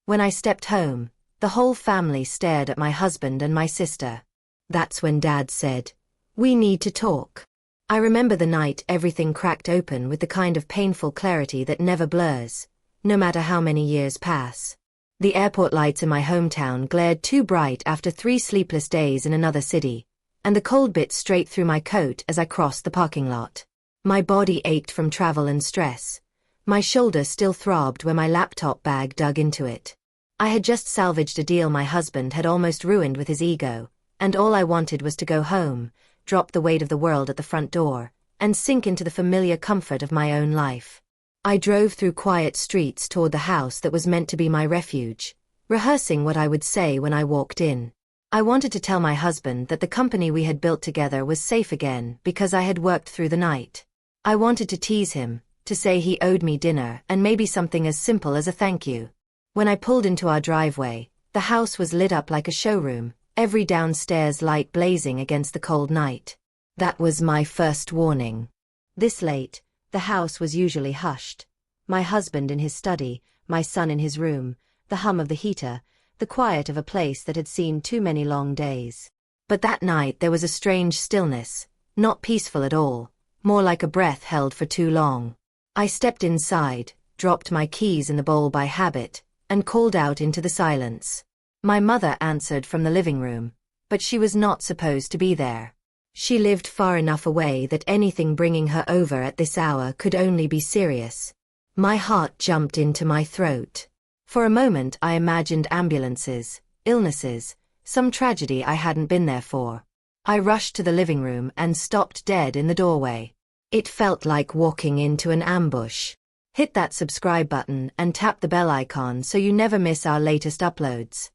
When I stepped home, the whole family stared at my husband and my sister. That's when Dad said, "We need to talk." I remember the night everything cracked open with the kind of painful clarity that never blurs, no matter how many years pass. The airport lights in my hometown glared too bright after 3 sleepless days in another city, and the cold bit straight through my coat as I crossed the parking lot. My body ached from travel and stress. My shoulder still throbbed where my laptop bag dug into it. I had just salvaged a deal my husband had almost ruined with his ego, and all I wanted was to go home, drop the weight of the world at the front door, and sink into the familiar comfort of my own life. I drove through quiet streets toward the house that was meant to be my refuge, rehearsing what I would say when I walked in. I wanted to tell my husband that the company we had built together was safe again because I had worked through the night. I wanted to tease him, to say he owed me dinner and maybe something as simple as a thank you. When I pulled into our driveway, the house was lit up like a showroom, every downstairs light blazing against the cold night. That was my first warning. This late, the house was usually hushed. My husband in his study, my son in his room, the hum of the heater, the quiet of a place that had seen too many long days. But that night there was a strange stillness, not peaceful at all, more like a breath held for too long. I stepped inside, dropped my keys in the bowl by habit, and called out into the silence. My mother answered from the living room, but she was not supposed to be there. She lived far enough away that anything bringing her over at this hour could only be serious. My heart jumped into my throat. For a moment I imagined ambulances, illnesses, some tragedy I hadn't been there for. I rushed to the living room and stopped dead in the doorway. It felt like walking into an ambush. Hit that subscribe button and tap the bell icon so you never miss our latest uploads.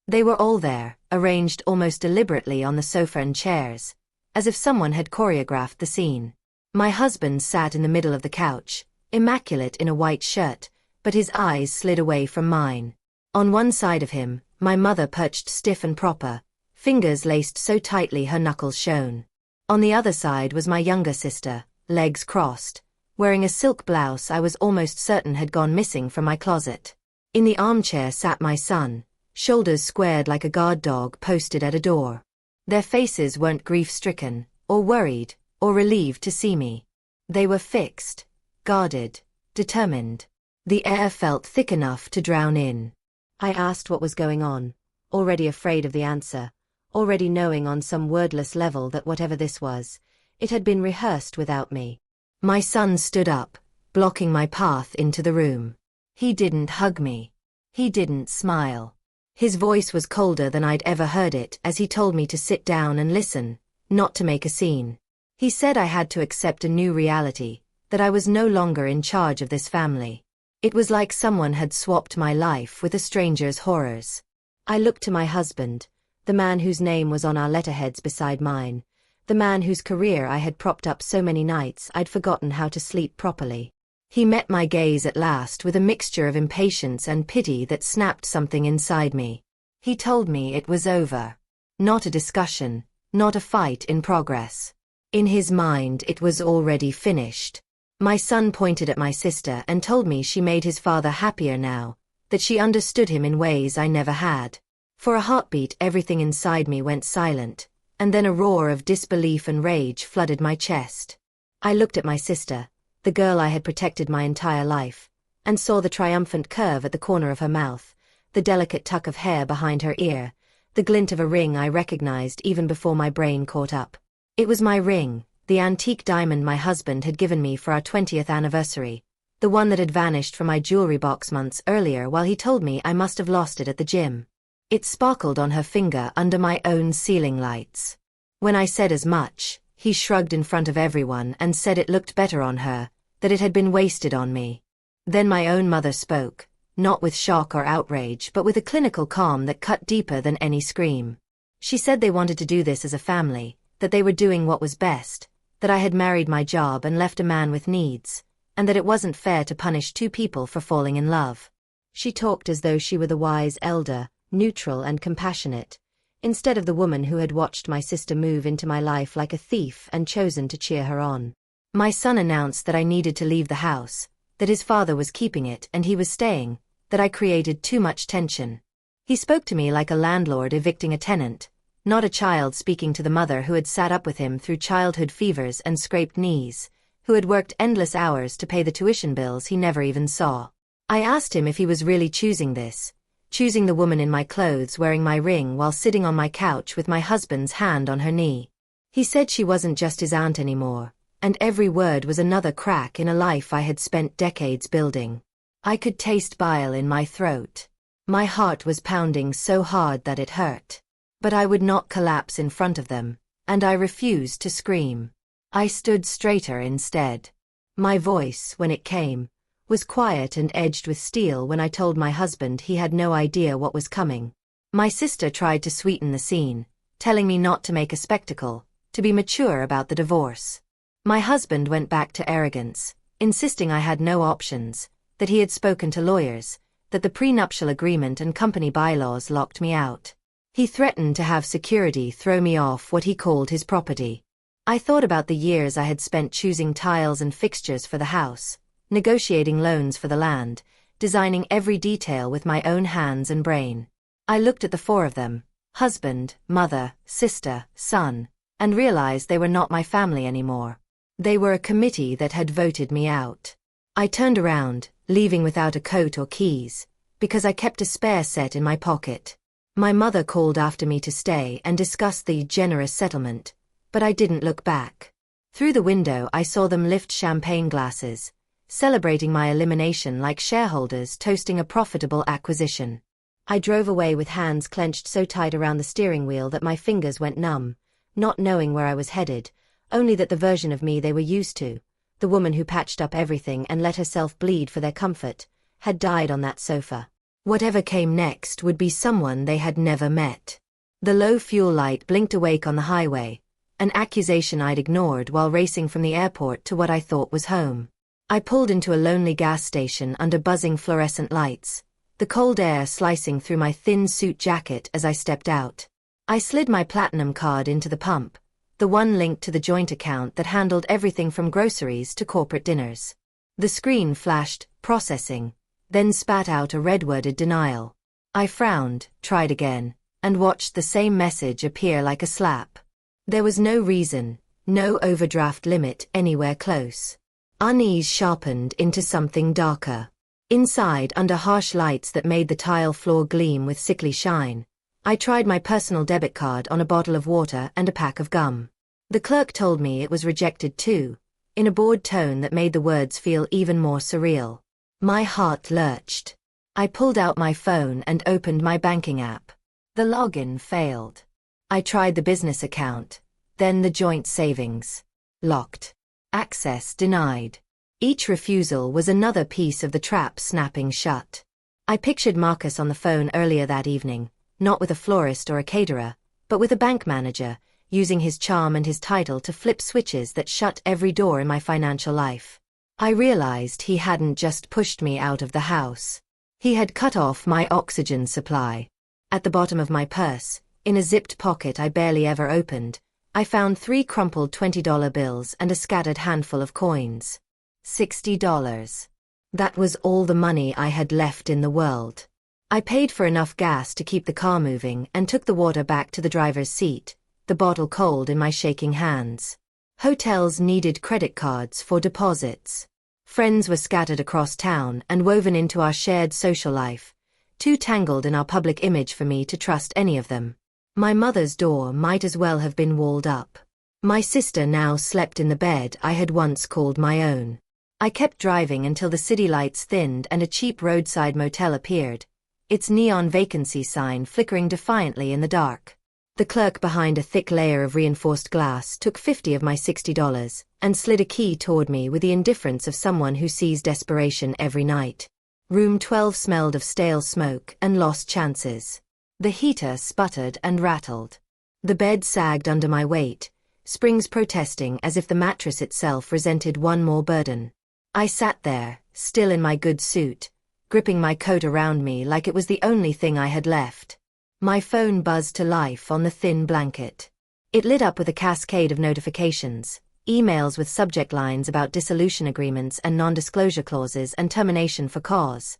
They were all there, arranged almost deliberately on the sofa and chairs, as if someone had choreographed the scene. My husband sat in the middle of the couch, immaculate in a white shirt, but his eyes slid away from mine. On one side of him, my mother perched stiff and proper, fingers laced so tightly her knuckles shone. On the other side was my younger sister, legs crossed, wearing a silk blouse I was almost certain had gone missing from my closet. In the armchair sat my son, shoulders squared like a guard dog posted at a door. Their faces weren't grief-stricken, or worried, or relieved to see me. They were fixed, guarded, determined. The air felt thick enough to drown in. I asked what was going on, already afraid of the answer, already knowing on some wordless level that whatever this was, it had been rehearsed without me. My son stood up, blocking my path into the room. He didn't hug me. He didn't smile. His voice was colder than I'd ever heard it as he told me to sit down and listen, not to make a scene. He said I had to accept a new reality, that I was no longer in charge of this family. It was like someone had swapped my life with a stranger's horrors. I looked to my husband, the man whose name was on our letterheads beside mine, the man whose career I had propped up so many nights I'd forgotten how to sleep properly. He met my gaze at last with a mixture of impatience and pity that snapped something inside me. He told me it was over. Not a discussion, not a fight in progress. In his mind it was already finished. My son pointed at my sister and told me she made his father happier now, that she understood him in ways I never had. For a heartbeat everything inside me went silent, and then a roar of disbelief and rage flooded my chest. I looked at my sister, the girl I had protected my entire life, and saw the triumphant curve at the corner of her mouth, the delicate tuck of hair behind her ear, the glint of a ring I recognized even before my brain caught up. It was my ring, the antique diamond my husband had given me for our 20th anniversary, the one that had vanished from my jewelry box months earlier while he told me I must have lost it at the gym. It sparkled on her finger under my own ceiling lights. When I said as much, he shrugged in front of everyone and said it looked better on her, that it had been wasted on me. Then my own mother spoke, not with shock or outrage but with a clinical calm that cut deeper than any scream. She said they wanted to do this as a family, that they were doing what was best, that I had married my job and left a man with needs, and that it wasn't fair to punish two people for falling in love. She talked as though she were the wise elder, neutral and compassionate, instead of the woman who had watched my sister move into my life like a thief and chosen to cheer her on. My son announced that I needed to leave the house, that his father was keeping it and he was staying, that I created too much tension. He spoke to me like a landlord evicting a tenant, not a child speaking to the mother who had sat up with him through childhood fevers and scraped knees, who had worked endless hours to pay the tuition bills he never even saw. I asked him if he was really choosing this, choosing the woman in my clothes wearing my ring while sitting on my couch with my husband's hand on her knee. He said she wasn't just his aunt anymore, and every word was another crack in a life I had spent decades building. I could taste bile in my throat. My heart was pounding so hard that it hurt. But I would not collapse in front of them, and I refused to scream. I stood straighter instead. My voice, when it came, was quiet and edged with steel when I told my husband he had no idea what was coming. My sister tried to sweeten the scene, telling me not to make a spectacle, to be mature about the divorce. My husband went back to arrogance, insisting I had no options, that he had spoken to lawyers, that the prenuptial agreement and company bylaws locked me out. He threatened to have security throw me off what he called his property. I thought about the years I had spent choosing tiles and fixtures for the house, negotiating loans for the land, designing every detail with my own hands and brain. I looked at the four of them, husband, mother, sister, son, and realized they were not my family anymore. They were a committee that had voted me out. I turned around, leaving without a coat or keys, because I kept a spare set in my pocket. My mother called after me to stay and discuss the generous settlement, but I didn't look back. Through the window I saw them lift champagne glasses, celebrating my elimination like shareholders toasting a profitable acquisition. I drove away with hands clenched so tight around the steering wheel that my fingers went numb, not knowing where I was headed, only that the version of me they were used to, the woman who patched up everything and let herself bleed for their comfort, had died on that sofa. Whatever came next would be someone they had never met. The low fuel light blinked awake on the highway, an accusation I'd ignored while racing from the airport to what I thought was home. I pulled into a lonely gas station under buzzing fluorescent lights, the cold air slicing through my thin suit jacket as I stepped out. I slid my platinum card into the pump, the one linked to the joint account that handled everything from groceries to corporate dinners. The screen flashed, processing, then spat out a red-worded denial. I frowned, tried again, and watched the same message appear like a slap. There was no reason, no overdraft limit anywhere close. Unease sharpened into something darker. Inside, under harsh lights that made the tile floor gleam with sickly shine, I tried my personal debit card on a bottle of water and a pack of gum. The clerk told me it was rejected too, in a bored tone that made the words feel even more surreal. My heart lurched. I pulled out my phone and opened my banking app. The login failed. I tried the business account, then the joint savings. Locked. Access denied. Each refusal was another piece of the trap snapping shut. I pictured Marcus on the phone earlier that evening, not with a florist or a caterer, but with a bank manager, using his charm and his title to flip switches that shut every door in my financial life. I realized he hadn't just pushed me out of the house. He had cut off my oxygen supply. At the bottom of my purse, in a zipped pocket I barely ever opened, I found 3 crumpled $20 bills and a scattered handful of coins. $60. That was all the money I had left in the world. I paid for enough gas to keep the car moving and took the water back to the driver's seat, the bottle cold in my shaking hands. Hotels needed credit cards for deposits. Friends were scattered across town and woven into our shared social life, too tangled in our public image for me to trust any of them. My mother's door might as well have been walled up. My sister now slept in the bed I had once called my own. I kept driving until the city lights thinned and a cheap roadside motel appeared, its neon vacancy sign flickering defiantly in the dark. The clerk behind a thick layer of reinforced glass took $50 of my $60 and slid a key toward me with the indifference of someone who sees desperation every night. Room 12 smelled of stale smoke and lost chances. The heater sputtered and rattled. The bed sagged under my weight, springs protesting as if the mattress itself resented one more burden. I sat there, still in my good suit, gripping my coat around me like it was the only thing I had left. My phone buzzed to life on the thin blanket. It lit up with a cascade of notifications, emails with subject lines about dissolution agreements and non-disclosure clauses and termination for cause.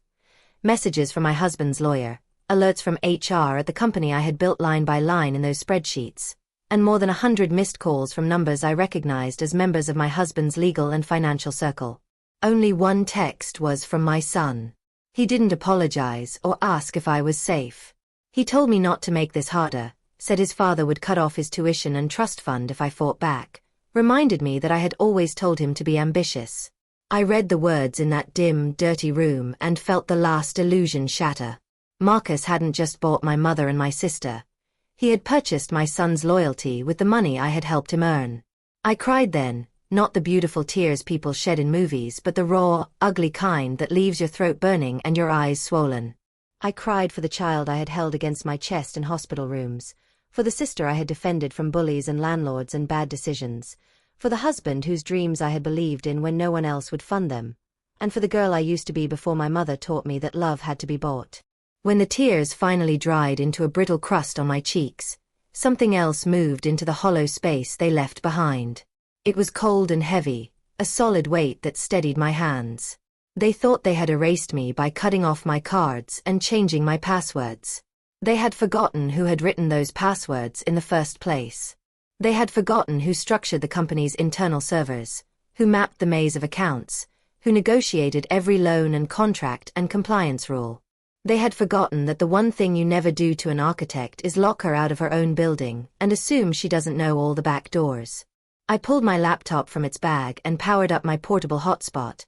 messages from my husband's lawyer, alerts from HR at the company I had built line by line in those spreadsheets, and more than 100 missed calls from numbers I recognized as members of my husband's legal and financial circle. Only one text was from my son. He didn't apologize or ask if I was safe. He told me not to make this harder, said his father would cut off his tuition and trust fund if I fought back, reminded me that I had always told him to be ambitious. I read the words in that dim, dirty room and felt the last illusion shatter. Marcus hadn't just bought my mother and my sister. He had purchased my son's loyalty with the money I had helped him earn. I cried then, not the beautiful tears people shed in movies but the raw, ugly kind that leaves your throat burning and your eyes swollen. I cried for the child I had held against my chest in hospital rooms, for the sister I had defended from bullies and landlords and bad decisions, for the husband whose dreams I had believed in when no one else would fund them, and for the girl I used to be before my mother taught me that love had to be bought. When the tears finally dried into a brittle crust on my cheeks, something else moved into the hollow space they left behind. It was cold and heavy, a solid weight that steadied my hands. They thought they had erased me by cutting off my cards and changing my passwords. They had forgotten who had written those passwords in the first place. They had forgotten who structured the company's internal servers, who mapped the maze of accounts, who negotiated every loan and contract and compliance rule. They had forgotten that the one thing you never do to an architect is lock her out of her own building and assume she doesn't know all the back doors. I pulled my laptop from its bag and powered up my portable hotspot,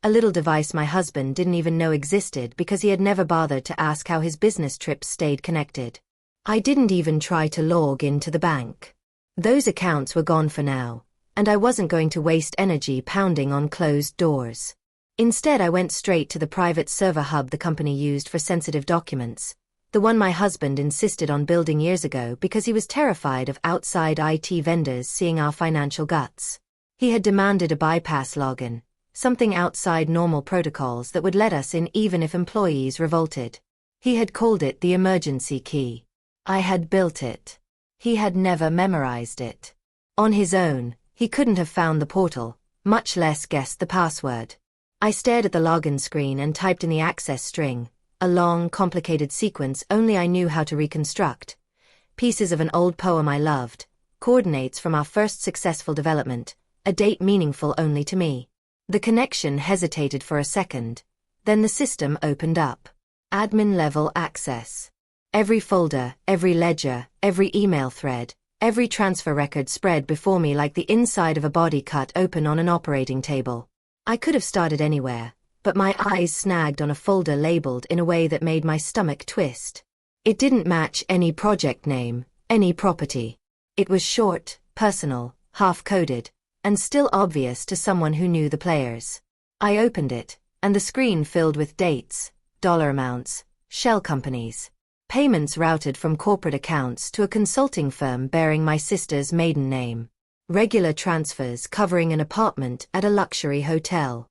a little device my husband didn't even know existed because he had never bothered to ask how his business trips stayed connected. I didn't even try to log into the bank. Those accounts were gone for now, and I wasn't going to waste energy pounding on closed doors. Instead, I went straight to the private server hub the company used for sensitive documents, the one my husband insisted on building years ago because he was terrified of outside IT vendors seeing our financial guts. He had demanded a bypass login, something outside normal protocols that would let us in even if employees revolted. He had called it the emergency key. I had built it. He had never memorized it. On his own, he couldn't have found the portal, much less guessed the password. I stared at the login screen and typed in the access string, a long, complicated sequence only I knew how to reconstruct. Pieces of an old poem I loved, coordinates from our first successful development, a date meaningful only to me. The connection hesitated for a second, then the system opened up. Admin-level access. Every folder, every ledger, every email thread, every transfer record spread before me like the inside of a body cut open on an operating table. I could have started anywhere, but my eyes snagged on a folder labeled in a way that made my stomach twist. It didn't match any project name, any property. It was short, personal, half-coded, and still obvious to someone who knew the players. I opened it, and the screen filled with dates, dollar amounts, shell companies, payments routed from corporate accounts to a consulting firm bearing my sister's maiden name, regular transfers covering an apartment at a luxury hotel,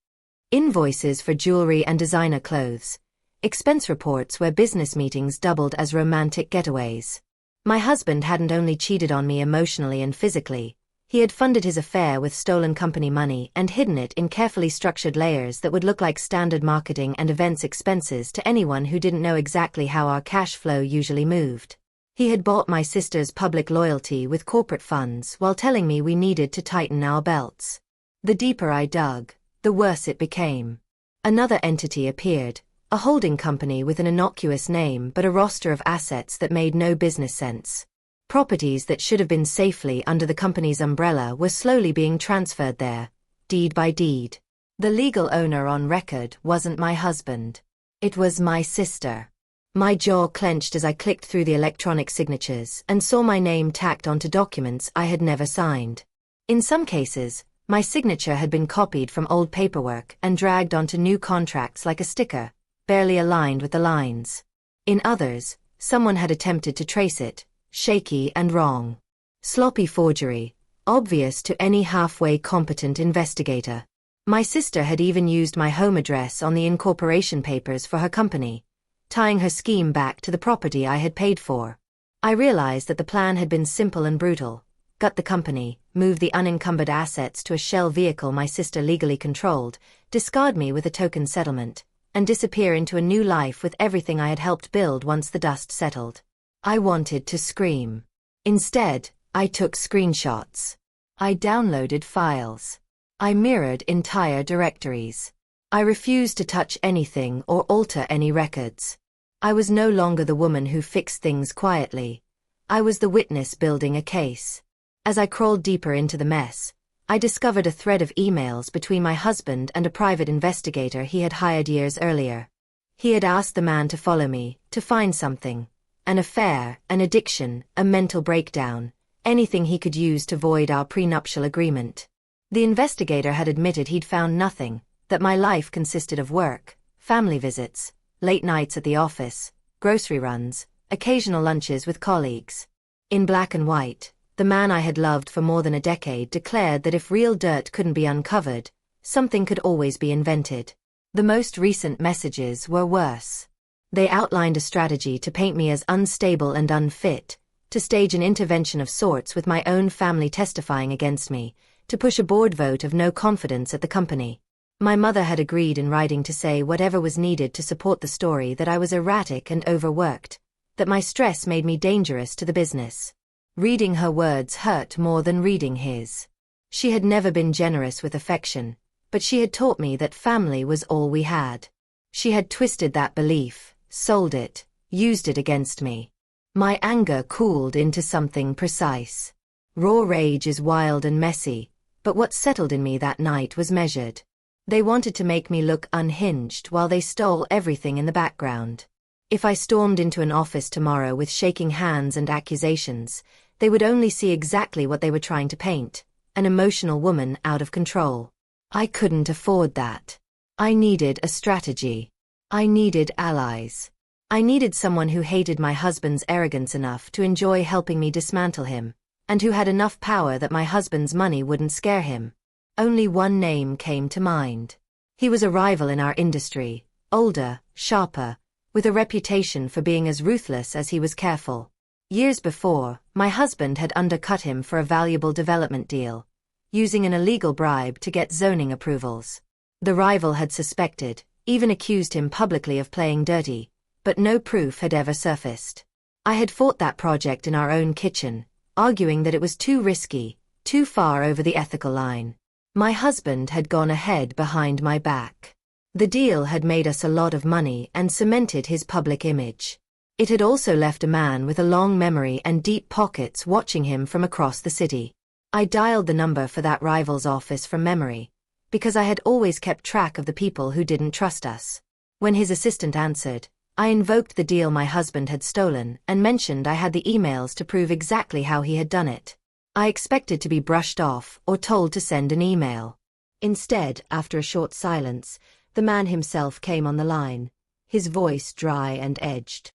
invoices for jewelry and designer clothes, expense reports where business meetings doubled as romantic getaways. My husband hadn't only cheated on me emotionally and physically, he had funded his affair with stolen company money and hidden it in carefully structured layers that would look like standard marketing and events expenses to anyone who didn't know exactly how our cash flow usually moved. He had bought my sister's public loyalty with corporate funds while telling me we needed to tighten our belts. The deeper I dug, the worse it became. Another entity appeared, a holding company with an innocuous name but a roster of assets that made no business sense. Properties that should have been safely under the company's umbrella were slowly being transferred there, deed by deed. The legal owner on record wasn't my husband. It was my sister. My jaw clenched as I clicked through the electronic signatures and saw my name tacked onto documents I had never signed. In some cases, my signature had been copied from old paperwork and dragged onto new contracts like a sticker, barely aligned with the lines. In others, someone had attempted to trace it, shaky and wrong. Sloppy forgery, obvious to any halfway competent investigator. My sister had even used my home address on the incorporation papers for her company, tying her scheme back to the property I had paid for. I realized that the plan had been simple and brutal. Gut the company, move the unencumbered assets to a shell vehicle my sister legally controlled, discard me with a token settlement, and disappear into a new life with everything I had helped build once the dust settled. I wanted to scream. Instead, I took screenshots. I downloaded files. I mirrored entire directories. I refused to touch anything or alter any records. I was no longer the woman who fixed things quietly. I was the witness building a case. As I crawled deeper into the mess, I discovered a thread of emails between my husband and a private investigator he had hired years earlier. He had asked the man to follow me, to find something. An affair, an addiction, a mental breakdown, anything he could use to void our prenuptial agreement. The investigator had admitted he'd found nothing, that my life consisted of work, family visits, late nights at the office, grocery runs, occasional lunches with colleagues. In black and white, the man I had loved for more than a decade declared that if real dirt couldn't be uncovered, something could always be invented. The most recent messages were worse. They outlined a strategy to paint me as unstable and unfit, to stage an intervention of sorts with my own family testifying against me, to push a board vote of no confidence at the company. My mother had agreed in writing to say whatever was needed to support the story, that I was erratic and overworked, that my stress made me dangerous to the business. Reading her words hurt more than reading his. She had never been generous with affection, but she had taught me that family was all we had. She had twisted that belief, sold it, used it against me. My anger cooled into something precise. Raw rage is wild and messy, but what settled in me that night was measured. They wanted to make me look unhinged while they stole everything in the background. If I stormed into an office tomorrow with shaking hands and accusations, they would only see exactly what they were trying to paint, an emotional woman out of control. I couldn't afford that. I needed a strategy. I needed allies. I needed someone who hated my husband's arrogance enough to enjoy helping me dismantle him, and who had enough power that my husband's money wouldn't scare him. Only one name came to mind. He was a rival in our industry, older, sharper, with a reputation for being as ruthless as he was careful. Years before, my husband had undercut him for a valuable development deal, using an illegal bribe to get zoning approvals. The rival had suspected, even accused him publicly of playing dirty, but no proof had ever surfaced. I had fought that project in our own kitchen, arguing that it was too risky, too far over the ethical line. My husband had gone ahead behind my back. The deal had made us a lot of money and cemented his public image. It had also left a man with a long memory and deep pockets watching him from across the city. I dialed the number for that rival's office from memory, because I had always kept track of the people who didn't trust us. When his assistant answered, I invoked the deal my husband had stolen and mentioned I had the emails to prove exactly how he had done it. I expected to be brushed off or told to send an email. Instead, after a short silence, the man himself came on the line, his voice dry and edged.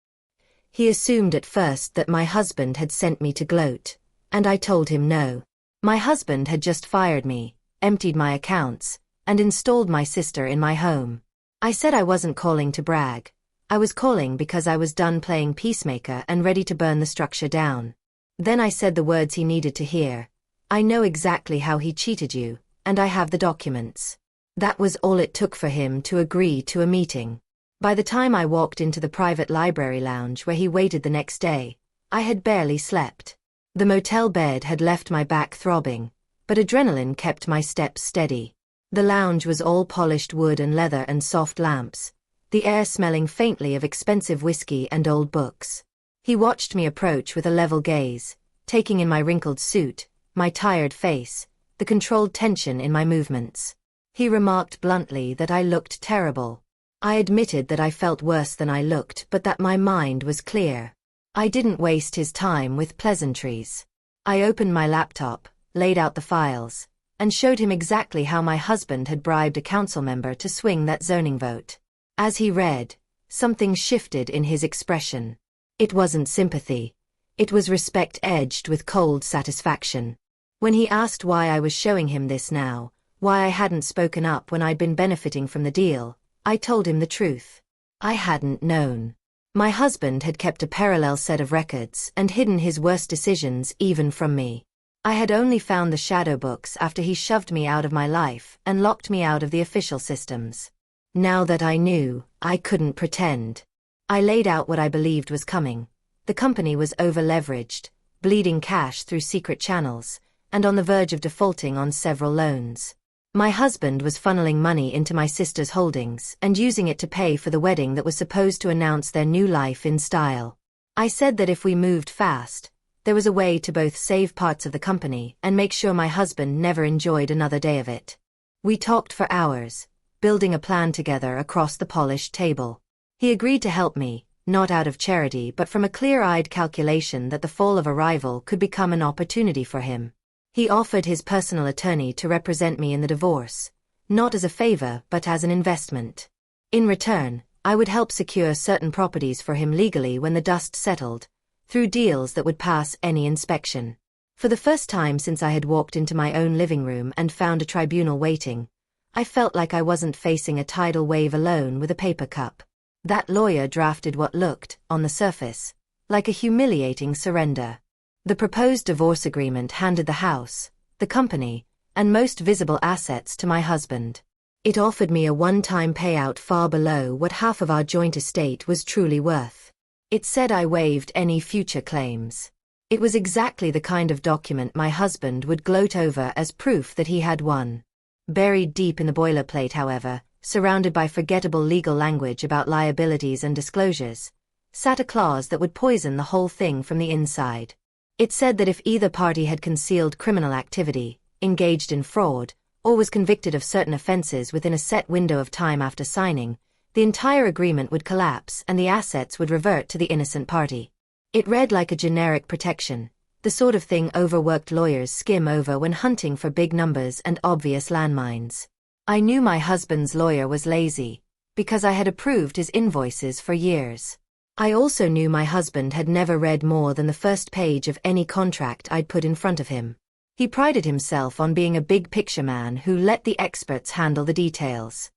He assumed at first that my husband had sent me to gloat, and I told him no. My husband had just fired me, emptied my accounts, and installed my sister in my home. I said I wasn't calling to brag. I was calling because I was done playing peacemaker and ready to burn the structure down. Then I said the words he needed to hear. I know exactly how he cheated you, and I have the documents. That was all it took for him to agree to a meeting. By the time I walked into the private library lounge where he waited the next day, I had barely slept. The motel bed had left my back throbbing, but adrenaline kept my steps steady. The lounge was all polished wood and leather and soft lamps, the air smelling faintly of expensive whiskey and old books. He watched me approach with a level gaze, taking in my wrinkled suit, my tired face, the controlled tension in my movements. He remarked bluntly that I looked terrible. I admitted that I felt worse than I looked, but that my mind was clear. I didn't waste his time with pleasantries. I opened my laptop, laid out the files, and showed him exactly how my husband had bribed a council member to swing that zoning vote. As he read, something shifted in his expression. It wasn't sympathy. It was respect edged with cold satisfaction. When he asked why I was showing him this now, why I hadn't spoken up when I'd been benefiting from the deal, I told him the truth. I hadn't known. My husband had kept a parallel set of records and hidden his worst decisions even from me. I had only found the shadow books after he shoved me out of my life and locked me out of the official systems. Now that I knew, I couldn't pretend. I laid out what I believed was coming. The company was over-leveraged, bleeding cash through secret channels, and on the verge of defaulting on several loans. My husband was funneling money into my sister's holdings and using it to pay for the wedding that was supposed to announce their new life in style. I said that if we moved fast, there was a way to both save parts of the company and make sure my husband never enjoyed another day of it. We talked for hours, building a plan together across the polished table. He agreed to help me, not out of charity but from a clear-eyed calculation that the fall of a rival could become an opportunity for him. He offered his personal attorney to represent me in the divorce, not as a favor but as an investment. In return, I would help secure certain properties for him legally when the dust settled, through deals that would pass any inspection. For the first time since I had walked into my own living room and found a tribunal waiting, I felt like I wasn't facing a tidal wave alone with a paper cup. That lawyer drafted what looked, on the surface, like a humiliating surrender. The proposed divorce agreement handed the house, the company, and most visible assets to my husband. It offered me a one-time payout far below what half of our joint estate was truly worth. It said I waived any future claims. It was exactly the kind of document my husband would gloat over as proof that he had won. Buried deep in the boilerplate, however, surrounded by forgettable legal language about liabilities and disclosures, sat a clause that would poison the whole thing from the inside. It said that if either party had concealed criminal activity, engaged in fraud, or was convicted of certain offenses within a set window of time after signing, the entire agreement would collapse and the assets would revert to the innocent party. It read like a generic protection, the sort of thing overworked lawyers skim over when hunting for big numbers and obvious landmines. I knew my husband's lawyer was lazy, because I had approved his invoices for years. I also knew my husband had never read more than the first page of any contract I'd put in front of him. He prided himself on being a big-picture man who let the experts handle the details.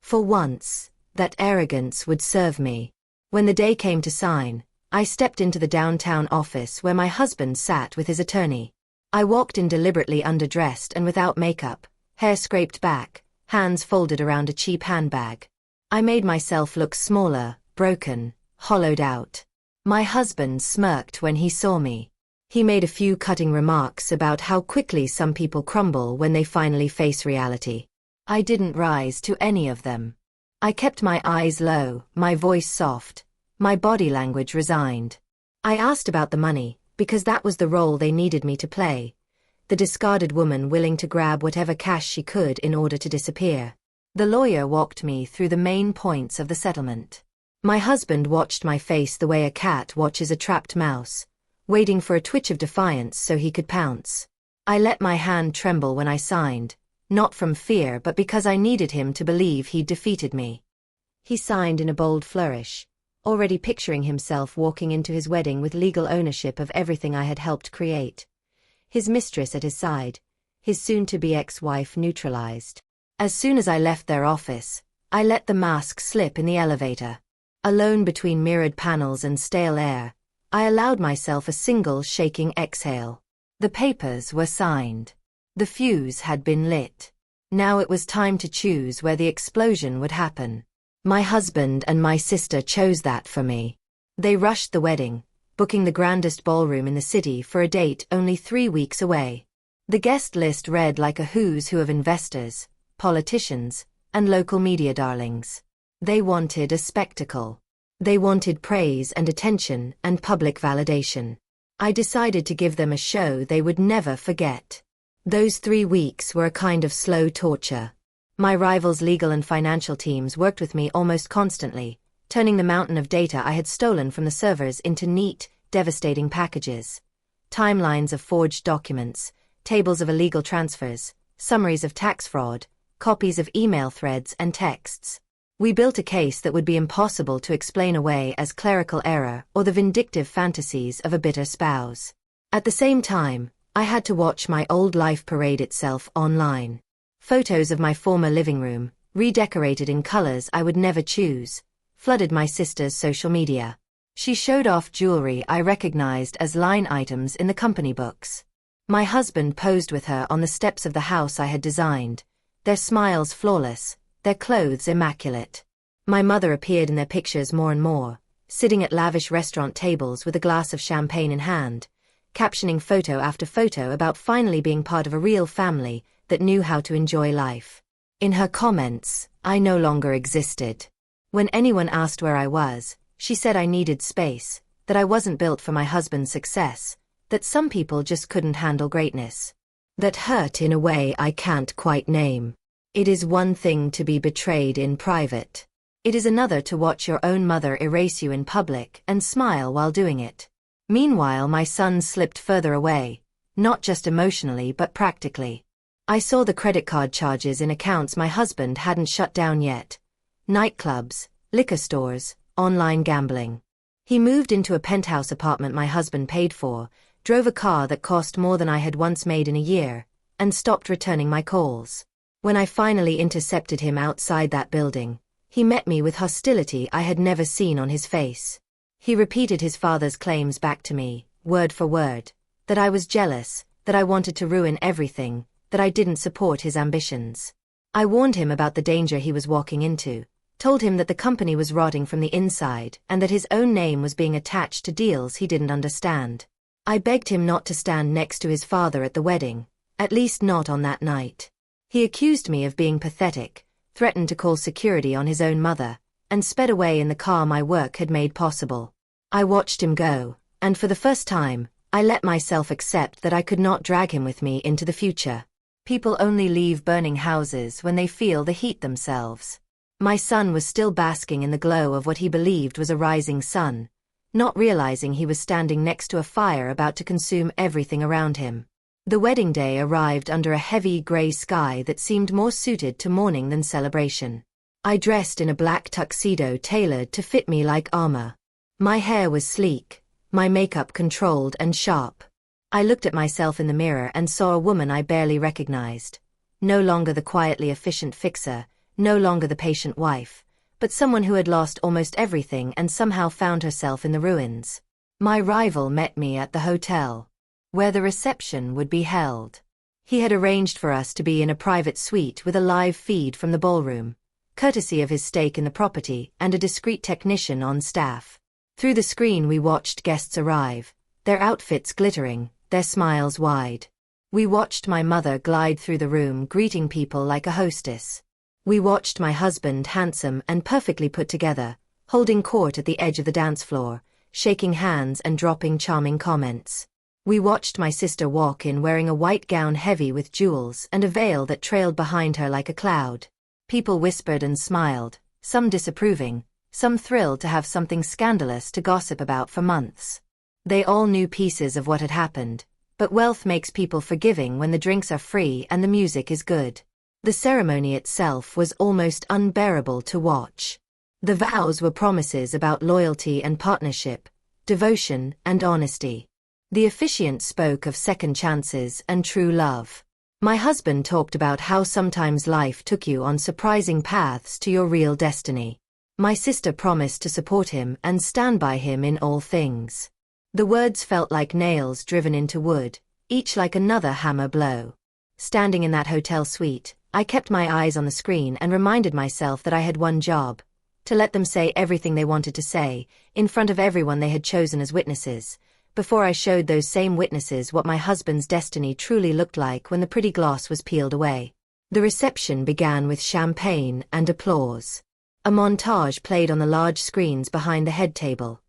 For once, that arrogance would serve me. When the day came to sign, I stepped into the downtown office where my husband sat with his attorney. I walked in deliberately underdressed and without makeup, hair scraped back, hands folded around a cheap handbag. I made myself look smaller, broken, hollowed out. My husband smirked when he saw me. He made a few cutting remarks about how quickly some people crumble when they finally face reality. I didn't rise to any of them. I kept my eyes low, my voice soft, my body language resigned. I asked about the money, because that was the role they needed me to play. The discarded woman willing to grab whatever cash she could in order to disappear. The lawyer walked me through the main points of the settlement. My husband watched my face the way a cat watches a trapped mouse, waiting for a twitch of defiance so he could pounce. I let my hand tremble when I signed, not from fear but because I needed him to believe he'd defeated me. He signed in a bold flourish, already picturing himself walking into his wedding with legal ownership of everything I had helped create. His mistress at his side, his soon-to-be ex-wife neutralized. As soon as I left their office, I let the mask slip in the elevator. Alone between mirrored panels and stale air, I allowed myself a single shaking exhale. The papers were signed. The fuse had been lit. Now it was time to choose where the explosion would happen. My husband and my sister chose that for me. They rushed the wedding, booking the grandest ballroom in the city for a date only 3 weeks away. The guest list read like a who's who of investors, politicians, and local media darlings. They wanted a spectacle. They wanted praise and attention and public validation. I decided to give them a show they would never forget. Those 3 weeks were a kind of slow torture. My rivals' legal and financial teams worked with me almost constantly, turning the mountain of data I had stolen from the servers into neat, devastating packages. Timelines of forged documents, tables of illegal transfers, summaries of tax fraud, copies of email threads and texts. We built a case that would be impossible to explain away as clerical error or the vindictive fantasies of a bitter spouse. At the same time, I had to watch my old life parade itself online. Photos of my former living room, redecorated in colors I would never choose, flooded my sister's social media. She showed off jewelry I recognized as line items in the company books. My husband posed with her on the steps of the house I had designed, their smiles flawless, their clothes immaculate. My mother appeared in their pictures more and more, sitting at lavish restaurant tables with a glass of champagne in hand, captioning photo after photo about finally being part of a real family that knew how to enjoy life. In her comments, I no longer existed. When anyone asked where I was, she said I needed space, that I wasn't built for my husband's success, that some people just couldn't handle greatness. That hurt in a way I can't quite name. It is one thing to be betrayed in private. It is another to watch your own mother erase you in public and smile while doing it. Meanwhile, my son slipped further away, not just emotionally but practically. I saw the credit card charges in accounts my husband hadn't shut down yet. Nightclubs, liquor stores, online gambling. He moved into a penthouse apartment my husband paid for, drove a car that cost more than I had once made in a year, and stopped returning my calls. When I finally intercepted him outside that building, he met me with hostility I had never seen on his face. He repeated his father's claims back to me, word for word, that I was jealous, that I wanted to ruin everything, that I didn't support his ambitions. I warned him about the danger he was walking into, told him that the company was rotting from the inside and that his own name was being attached to deals he didn't understand. I begged him not to stand next to his father at the wedding, at least not on that night. He accused me of being pathetic, threatened to call security on his own mother, and sped away in the car my work had made possible. I watched him go, and for the first time, I let myself accept that I could not drag him with me into the future. People only leave burning houses when they feel the heat themselves. My son was still basking in the glow of what he believed was a rising sun, not realizing he was standing next to a fire about to consume everything around him. The wedding day arrived under a heavy gray sky that seemed more suited to mourning than celebration. I dressed in a black tuxedo tailored to fit me like armor. My hair was sleek, my makeup controlled and sharp. I looked at myself in the mirror and saw a woman I barely recognized. No longer the quietly efficient fixer, no longer the patient wife, but someone who had lost almost everything and somehow found herself in the ruins. My rival met me at the hotel, where the reception would be held. He had arranged for us to be in a private suite with a live feed from the ballroom, courtesy of his stake in the property and a discreet technician on staff. Through the screen we watched guests arrive, their outfits glittering, their smiles wide. We watched my mother glide through the room greeting people like a hostess. We watched my husband, handsome and perfectly put together, holding court at the edge of the dance floor, shaking hands and dropping charming comments. We watched my sister walk in wearing a white gown heavy with jewels and a veil that trailed behind her like a cloud. People whispered and smiled, some disapproving, some thrilled to have something scandalous to gossip about for months. They all knew pieces of what had happened, but wealth makes people forgiving when the drinks are free and the music is good. The ceremony itself was almost unbearable to watch. The vows were promises about loyalty and partnership, devotion and honesty. The officiant spoke of second chances and true love. My husband talked about how sometimes life took you on surprising paths to your real destiny. My sister promised to support him and stand by him in all things. The words felt like nails driven into wood, each like another hammer blow. Standing in that hotel suite, I kept my eyes on the screen and reminded myself that I had one job: to let them say everything they wanted to say, in front of everyone they had chosen as witnesses, before I showed those same witnesses what my husband's destiny truly looked like when the pretty gloss was peeled away. The reception began with champagne and applause. A montage played on the large screens behind the head table.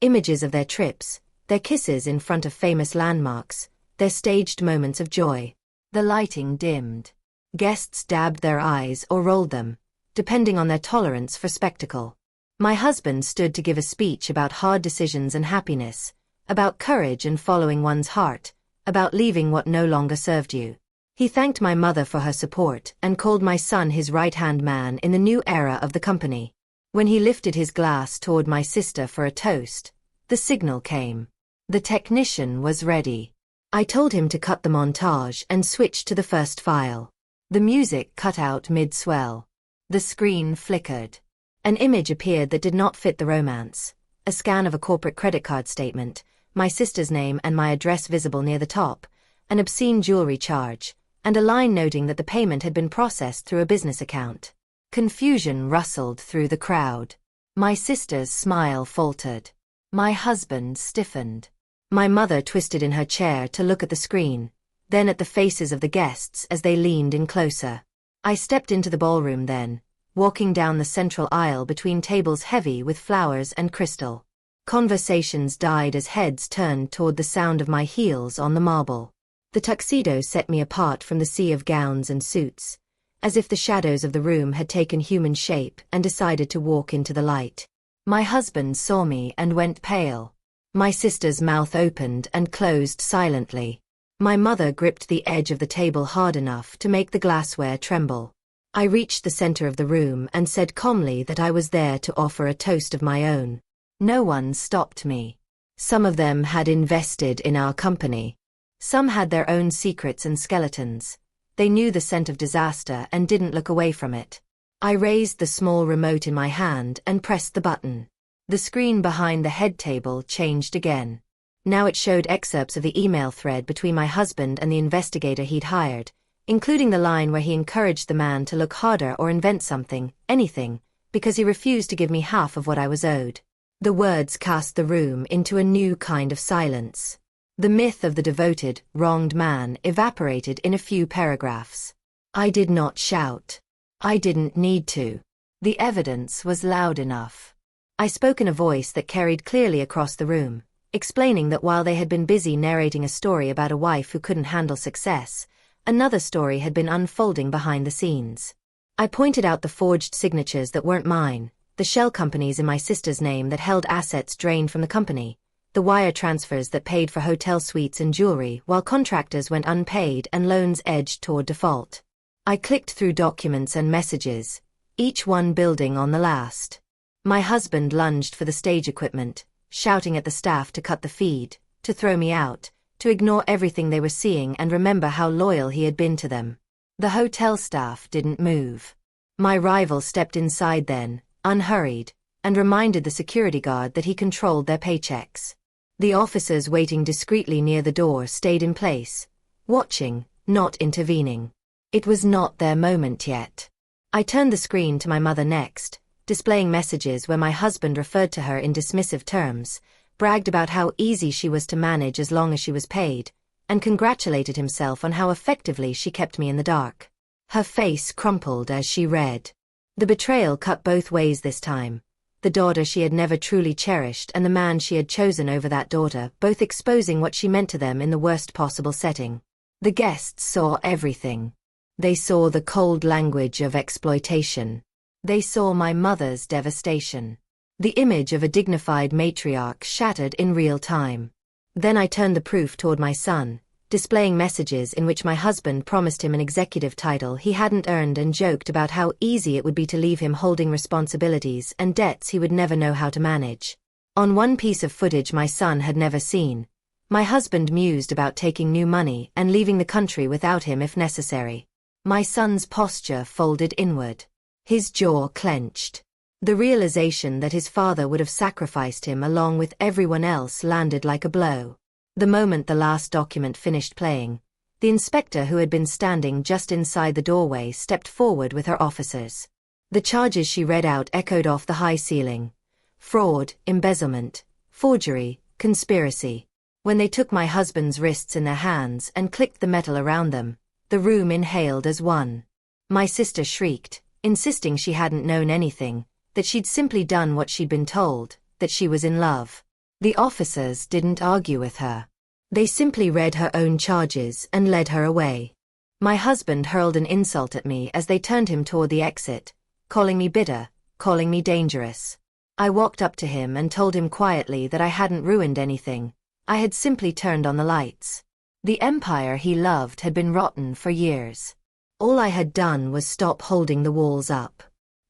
Images of their trips, their kisses in front of famous landmarks, their staged moments of joy. The lighting dimmed. Guests dabbed their eyes or rolled them, depending on their tolerance for spectacle. My husband stood to give a speech about hard decisions and happiness, about courage and following one's heart, about leaving what no longer served you. He thanked my mother for her support and called my son his right-hand man in the new era of the company. When he lifted his glass toward my sister for a toast, the signal came. The technician was ready. I told him to cut the montage and switch to the first file. The music cut out mid-swell. The screen flickered. An image appeared that did not fit the romance. A scan of a corporate credit card statement, my sister's name and my address visible near the top, an obscene jewelry charge, and a line noting that the payment had been processed through a business account. Confusion rustled through the crowd. My sister's smile faltered. My husband stiffened. My mother twisted in her chair to look at the screen, then at the faces of the guests as they leaned in closer. I stepped into the ballroom then, walking down the central aisle between tables heavy with flowers and crystal. Conversations died as heads turned toward the sound of my heels on the marble. The tuxedo set me apart from the sea of gowns and suits, as if the shadows of the room had taken human shape and decided to walk into the light. My husband saw me and went pale. My sister's mouth opened and closed silently. My mother gripped the edge of the table hard enough to make the glassware tremble. I reached the center of the room and said calmly that I was there to offer a toast of my own. No one stopped me. Some of them had invested in our company. Some had their own secrets and skeletons. They knew the scent of disaster and didn't look away from it. I raised the small remote in my hand and pressed the button. The screen behind the head table changed again. Now it showed excerpts of the email thread between my husband and the investigator he'd hired, including the line where he encouraged the man to look harder or invent something, anything, because he refused to give me half of what I was owed. The words cast the room into a new kind of silence. The myth of the devoted, wronged man evaporated in a few paragraphs. I did not shout. I didn't need to. The evidence was loud enough. I spoke in a voice that carried clearly across the room, explaining that while they had been busy narrating a story about a wife who couldn't handle success, another story had been unfolding behind the scenes. I pointed out the forged signatures that weren't mine, the shell companies in my sister's name that held assets drained from the company, the wire transfers that paid for hotel suites and jewelry while contractors went unpaid and loans edged toward default. I clicked through documents and messages, each one building on the last. My husband lunged for the stage equipment, shouting at the staff to cut the feed, to throw me out, to ignore everything they were seeing and remember how loyal he had been to them. The hotel staff didn't move. My rival stepped inside then, unhurried, and reminded the security guard that he controlled their paychecks. The officers waiting discreetly near the door stayed in place, watching, not intervening. It was not their moment yet. I turned the screen to my mother next, displaying messages where my husband referred to her in dismissive terms, bragged about how easy she was to manage as long as she was paid, and congratulated himself on how effectively she kept me in the dark. Her face crumpled as she read. The betrayal cut both ways this time. The daughter she had never truly cherished and the man she had chosen over that daughter, both exposing what she meant to them in the worst possible setting. The guests saw everything. They saw the cold language of exploitation. They saw my mother's devastation. The image of a dignified matriarch shattered in real time. Then I turned the proof toward my son, displaying messages in which my husband promised him an executive title he hadn't earned and joked about how easy it would be to leave him holding responsibilities and debts he would never know how to manage. On one piece of footage my son had never seen, my husband mused about taking new money and leaving the country without him if necessary. My son's posture folded inward. His jaw clenched. The realization that his father would have sacrificed him along with everyone else landed like a blow. The moment the last document finished playing, the inspector who had been standing just inside the doorway stepped forward with her officers. The charges she read out echoed off the high ceiling. Fraud, embezzlement, forgery, conspiracy. When they took my husband's wrists in their hands and clicked the metal around them, the room inhaled as one. My sister shrieked, insisting she hadn't known anything, that she'd simply done what she'd been told, that she was in love. The officers didn't argue with her. They simply read her own charges and led her away. My husband hurled an insult at me as they turned him toward the exit, calling me bitter, calling me dangerous. I walked up to him and told him quietly that I hadn't ruined anything. I had simply turned on the lights. The empire he loved had been rotten for years. All I had done was stop holding the walls up.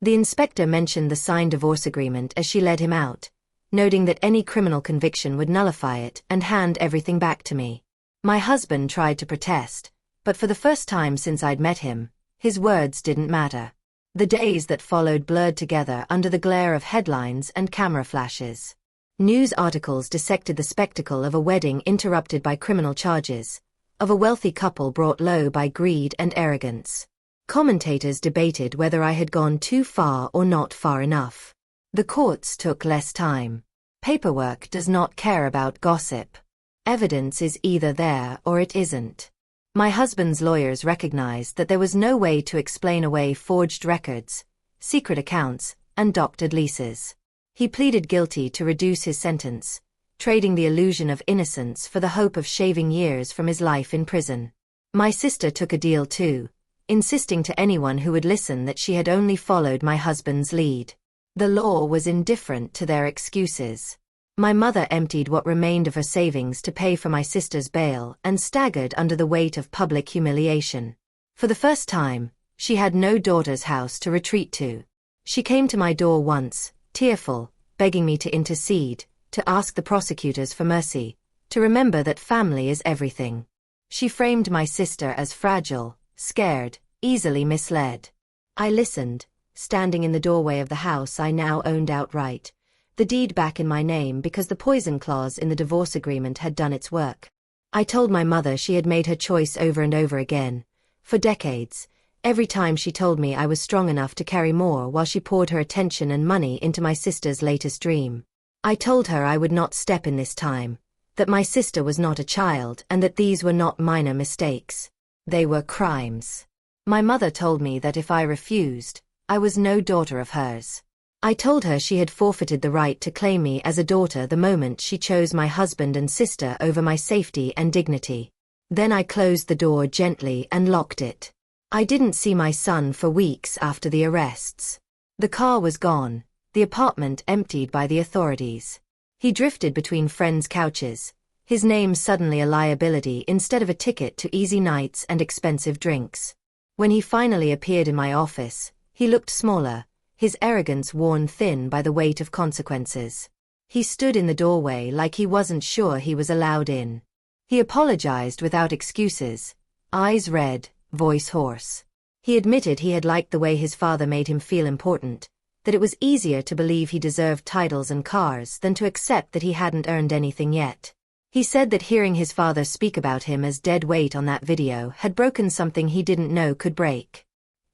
The inspector mentioned the signed divorce agreement as she led him out, noting that any criminal conviction would nullify it and hand everything back to me. My husband tried to protest, but for the first time since I'd met him, his words didn't matter. The days that followed blurred together under the glare of headlines and camera flashes. News articles dissected the spectacle of a wedding interrupted by criminal charges, of a wealthy couple brought low by greed and arrogance. Commentators debated whether I had gone too far or not far enough. The courts took less time. Paperwork does not care about gossip. Evidence is either there or it isn't. My husband's lawyers recognized that there was no way to explain away forged records, secret accounts, and doctored leases. He pleaded guilty to reduce his sentence, trading the illusion of innocence for the hope of shaving years from his life in prison. My sister took a deal too, insisting to anyone who would listen that she had only followed my husband's lead. The law was indifferent to their excuses. My mother emptied what remained of her savings to pay for my sister's bail and staggered under the weight of public humiliation. For the first time, she had no daughter's house to retreat to. She came to my door once, tearful, begging me to intercede, to ask the prosecutors for mercy, to remember that family is everything. She framed my sister as fragile, scared, easily misled. I listened, standing in the doorway of the house I now owned outright, the deed back in my name because the poison clause in the divorce agreement had done its work. I told my mother she had made her choice over and over again. For decades, every time she told me I was strong enough to carry more while she poured her attention and money into my sister's latest dream. I told her I would not step in this time, that my sister was not a child and that these were not minor mistakes. They were crimes. My mother told me that if I refused, I was no daughter of hers. I told her she had forfeited the right to claim me as a daughter the moment she chose my husband and sister over my safety and dignity. Then I closed the door gently and locked it. I didn't see my son for weeks after the arrests. The car was gone, the apartment emptied by the authorities. He drifted between friends' couches, his name suddenly a liability instead of a ticket to easy nights and expensive drinks. When he finally appeared in my office, he looked smaller, his arrogance worn thin by the weight of consequences. He stood in the doorway like he wasn't sure he was allowed in. He apologized without excuses, eyes red, voice hoarse. He admitted he had liked the way his father made him feel important, that it was easier to believe he deserved titles and cars than to accept that he hadn't earned anything yet. He said that hearing his father speak about him as dead weight on that video had broken something he didn't know could break.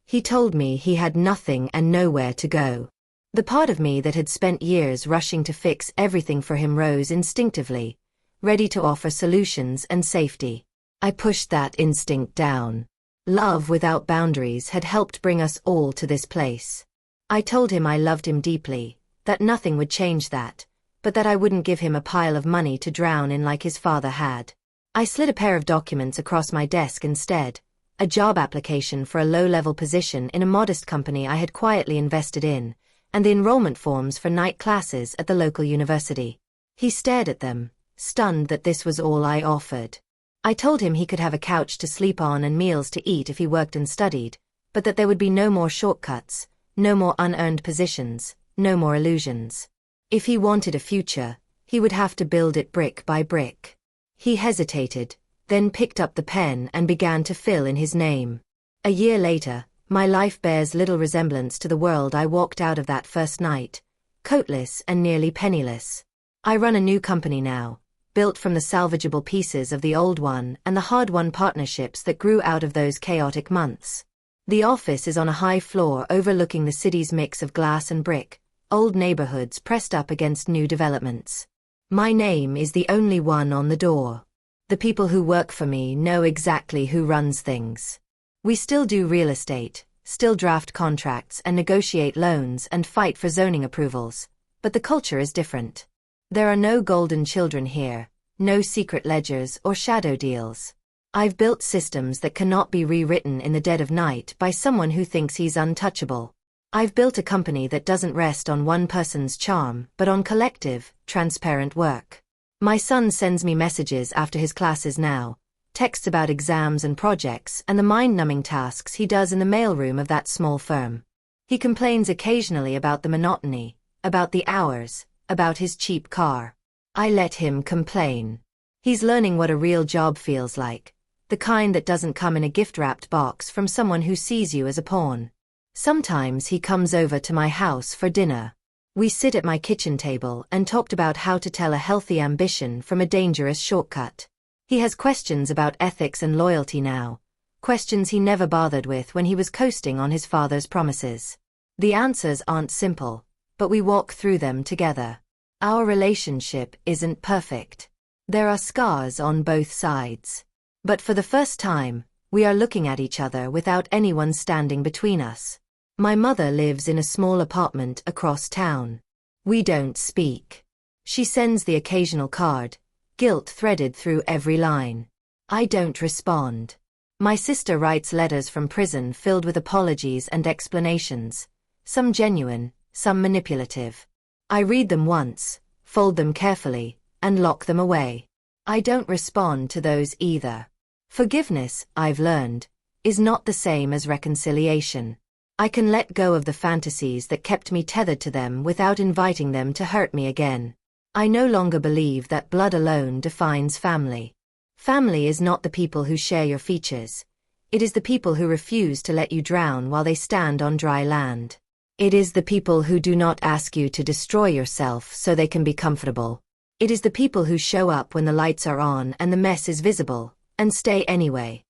He told me he had nothing and nowhere to go. The part of me that had spent years rushing to fix everything for him rose instinctively, ready to offer solutions and safety. I pushed that instinct down. Love without boundaries had helped bring us all to this place. I told him I loved him deeply, that nothing would change that, but that I wouldn't give him a pile of money to drown in like his father had. I slid a pair of documents across my desk instead, a job application for a low-level position in a modest company I had quietly invested in, and the enrollment forms for night classes at the local university. He stared at them, stunned that this was all I offered. I told him he could have a couch to sleep on and meals to eat if he worked and studied, but that there would be no more shortcuts, no more unearned positions, no more illusions. If he wanted a future, he would have to build it brick by brick. He hesitated, then picked up the pen and began to fill in his name. A year later, my life bears little resemblance to the world I walked out of that first night, coatless and nearly penniless. I run a new company now, built from the salvageable pieces of the old one and the hard-won partnerships that grew out of those chaotic months. The office is on a high floor overlooking the city's mix of glass and brick, old neighborhoods pressed up against new developments. My name is the only one on the door. The people who work for me know exactly who runs things. We still do real estate, still draft contracts and negotiate loans and fight for zoning approvals, but the culture is different. There are no golden children here, no secret ledgers or shadow deals. I've built systems that cannot be rewritten in the dead of night by someone who thinks he's untouchable. I've built a company that doesn't rest on one person's charm but on collective, transparent work. My son sends me messages after his classes now, texts about exams and projects and the mind-numbing tasks he does in the mailroom of that small firm. He complains occasionally about the monotony, about the hours, about his cheap car. I let him complain. He's learning what a real job feels like, the kind that doesn't come in a gift-wrapped box from someone who sees you as a pawn. Sometimes he comes over to my house for dinner. We sit at my kitchen table and talked about how to tell a healthy ambition from a dangerous shortcut. He has questions about ethics and loyalty now, Questions he never bothered with when he was coasting on his father's promises. The answers aren't simple, but we walk through them together. Our relationship isn't perfect. There are scars on both sides. But for the first time, we are looking at each other without anyone standing between us. My mother lives in a small apartment across town. We don't speak. She sends the occasional card, guilt threaded through every line. I don't respond. My sister writes letters from prison filled with apologies and explanations, some genuine, some manipulative. I read them once, fold them carefully, and lock them away. I don't respond to those either. Forgiveness, I've learned, is not the same as reconciliation. I can let go of the fantasies that kept me tethered to them without inviting them to hurt me again. I no longer believe that blood alone defines family. Family is not the people who share your features. It is the people who refuse to let you drown while they stand on dry land. It is the people who do not ask you to destroy yourself so they can be comfortable. It is the people who show up when the lights are on and the mess is visible, and stay anyway.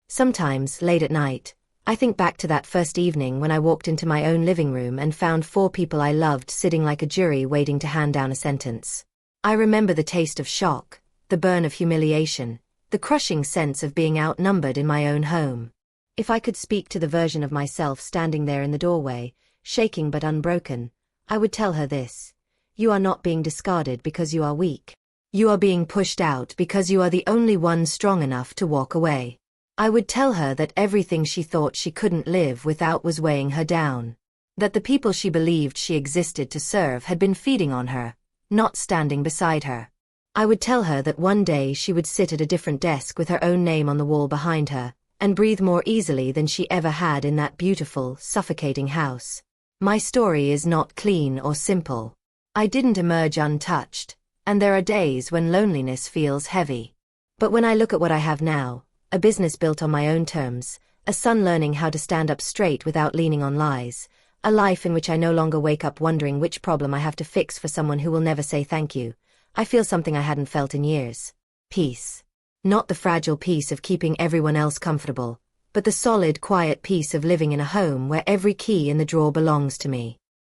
Sometimes, late at night, I think back to that first evening when I walked into my own living room and found 4 people I loved sitting like a jury waiting to hand down a sentence. I remember the taste of shock, the burn of humiliation, the crushing sense of being outnumbered in my own home. If I could speak to the version of myself standing there in the doorway, shaking but unbroken, I would tell her this: you are not being discarded because you are weak. You are being pushed out because you are the only one strong enough to walk away. I would tell her that everything she thought she couldn't live without was weighing her down. That the people she believed she existed to serve had been feeding on her, not standing beside her. I would tell her that one day she would sit at a different desk with her own name on the wall behind her, and breathe more easily than she ever had in that beautiful, suffocating house. My story is not clean or simple. I didn't emerge untouched, and there are days when loneliness feels heavy. But when I look at what I have now, a business built on my own terms, a son learning how to stand up straight without leaning on lies, a life in which I no longer wake up wondering which problem I have to fix for someone who will never say thank you, I feel something I hadn't felt in years. Peace. Not the fragile peace of keeping everyone else comfortable, but the solid, quiet peace of living in a home where every key in the drawer belongs to me.